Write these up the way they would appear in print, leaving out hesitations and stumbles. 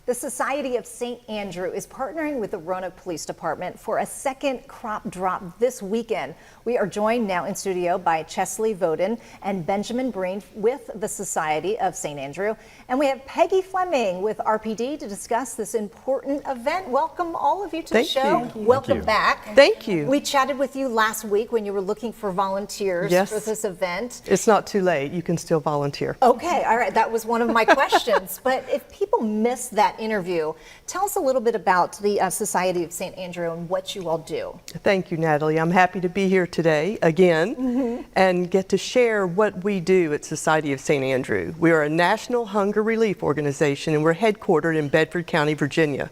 The Society of St. Andrew is partnering with the Roanoke Police Department for a second crop drop this weekend. We are joined now in studio by Chesley Voden and Benjamin Breen with the Society of St. Andrew. And we have Peggy Fleming with RPD to discuss this important event. Welcome all of you to the show. Thank you. Welcome back. Thank you. We chatted with you last week when you were looking for volunteers for this event. It's not too late. You can still volunteer. Okay, all right. That was one of my questions. But if people miss that interview, tell us a little bit about the Society of St. Andrew and what you all do. Thank you, Natalie. I'm happy to be here today again and get to share what we do at Society of St. Andrew. We are a national hunger relief organization and we're headquartered in Bedford County, Virginia.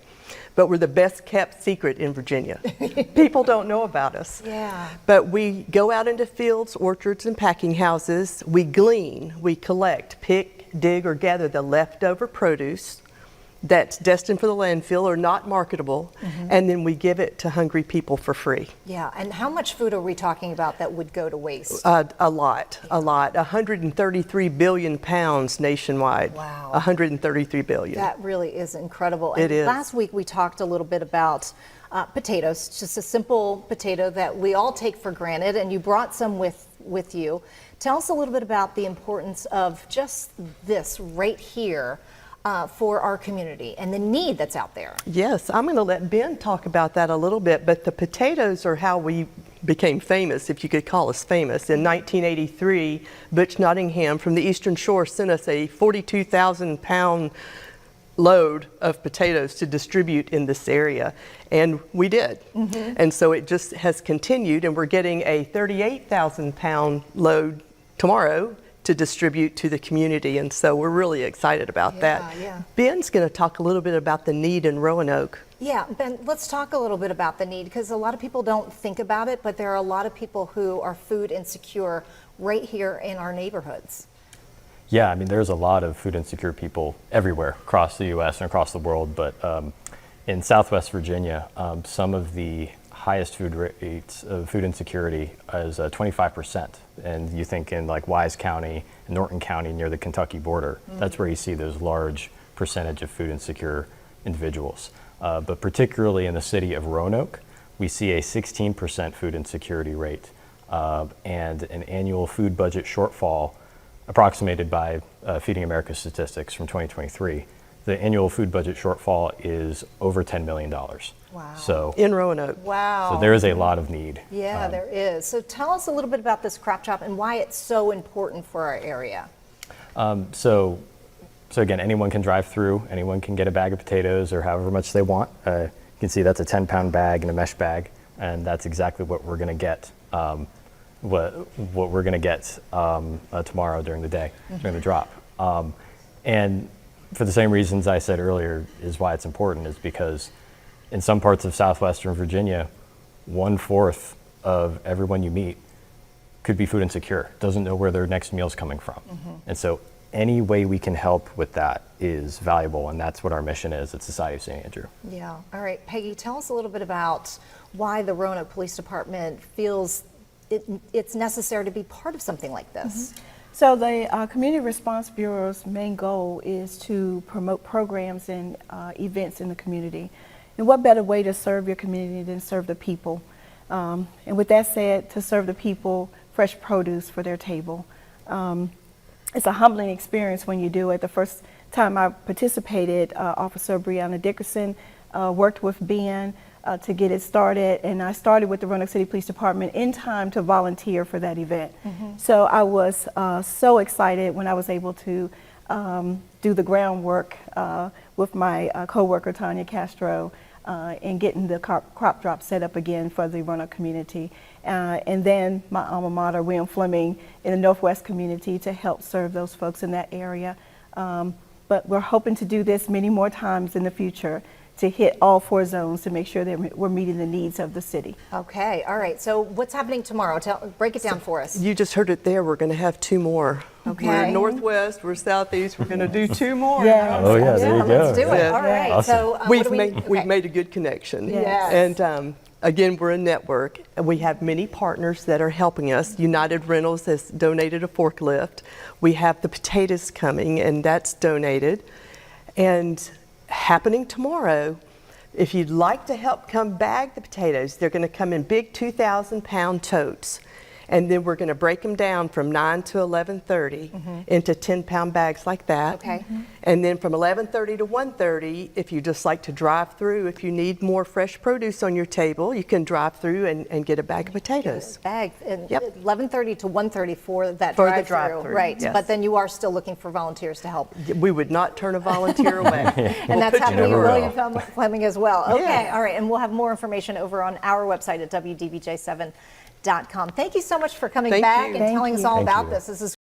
But we're the best kept secret in Virginia. People don't know about us. Yeah. But we go out into fields, orchards, and packing houses. We glean, we collect, pick, dig, or gather the leftover produce that's destined for the landfill or not marketable, and then we give it to hungry people for free. Yeah, and how much food are we talking about that would go to waste? A lot. 133 billion pounds nationwide. Wow. 133 billion. That really is incredible. It is. Last week we talked a little bit about potatoes, just a simple potato that we all take for granted, and you brought some with you. Tell us a little bit about the importance of just this right here for our community and the need that's out there. Yes, I'm going to let Ben talk about that a little bit, but the potatoes are how we became famous, if you could call us famous. In 1983, Butch Nottingham from the Eastern Shore sent us a 42,000 pound load of potatoes to distribute in this area, and we did. And so it just has continued, and we're getting a 38,000 pound load tomorrow to distribute to the community, and so we're really excited about that. Yeah. Ben's going to talk a little bit about the need in Roanoke. Yeah, Ben, let's talk a little bit about the need, because a lot of people don't think about it, but there are a lot of people who are food insecure right here in our neighborhoods. Yeah, I mean, there's a lot of food insecure people everywhere across the U.S. and across the world, but in Southwest Virginia, some of the highest food rates of food insecurity is 25%. And you think in like Wise County, Norton County near the Kentucky border, that's where you see those large percentage of food insecure individuals. But particularly in the city of Roanoke, we see a 16% food insecurity rate and an annual food budget shortfall approximated by Feeding America statistics from 2023. The annual food budget shortfall is over $10 million. Wow. So In Roanoke. Wow. So there is a lot of need. Yeah, there is. So tell us a little bit about this crop drop and why it's so important for our area. So again, anyone can drive through, anyone can get a bag of potatoes or however much they want. You can see that's a 10-pound bag and a mesh bag, and that's exactly what we're going to get. What we're going to get tomorrow during the day, during the drop. And for the same reasons I said earlier is why it's important, is because in some parts of southwestern Virginia, 1/4 of everyone you meet could be food insecure, doesn't know where their next meal's coming from. And so any way we can help with that is valuable, and that's what our mission is at Society of St. Andrew. Yeah. All right, Peggy, tell us a little bit about why the Roanoke Police Department feels it's necessary to be part of something like this. So the Community Response Bureau's main goal is to promote programs and events in the community. And what better way to serve your community than serve the people? And with that said, to serve the people fresh produce for their table. It's a humbling experience when you do it. The first time I participated, Officer Brianna Dickerson worked with Ben to get it started, and I started with the Roanoke City Police Department in time to volunteer for that event. So I was so excited when I was able to do the groundwork with my co-worker Tanya Castro in getting the crop drop set up again for the Roanoke community. And then my alma mater, William Fleming, in the Northwest community to help serve those folks in that area. But we're hoping to do this many more times in the future to hit all 4 zones to make sure that we're meeting the needs of the city. Okay, all right. So what's happening tomorrow? Break it down for us. You just heard it there. We're going to have 2 more. Okay. We're northwest, we're southeast, we're going to do 2 more. Yeah. Oh yeah, there you go. Let's do it. Yeah. All right. Awesome. So We've made a good connection. Yes. And again, we're a network, and we have many partners that are helping us. United Rentals has donated a forklift. We have the potatoes coming, and that's donated. And happening tomorrow. If you'd like to help come bag the potatoes, they're going to come in big 2,000-pound totes. And then we're going to break them down from 9 to 11:30 into 10-pound bags like that. Okay. And then from 11:30 to 1:30, if you just like to drive through, if you need more fresh produce on your table, you can drive through and get a bag of potatoes. Bag, and Yep. 11:30 to 1:30 for that For the drive-through. drive-through, Right, yes. but then you are still looking for volunteers to help. We would not turn a volunteer away. And that's put you happening in never William Fleming as well. Okay, Yeah. all right, and we'll have more information over on our website at WDBJ7.com. Thank you so much for coming Thank back you. and telling us all Thank about you. this. This is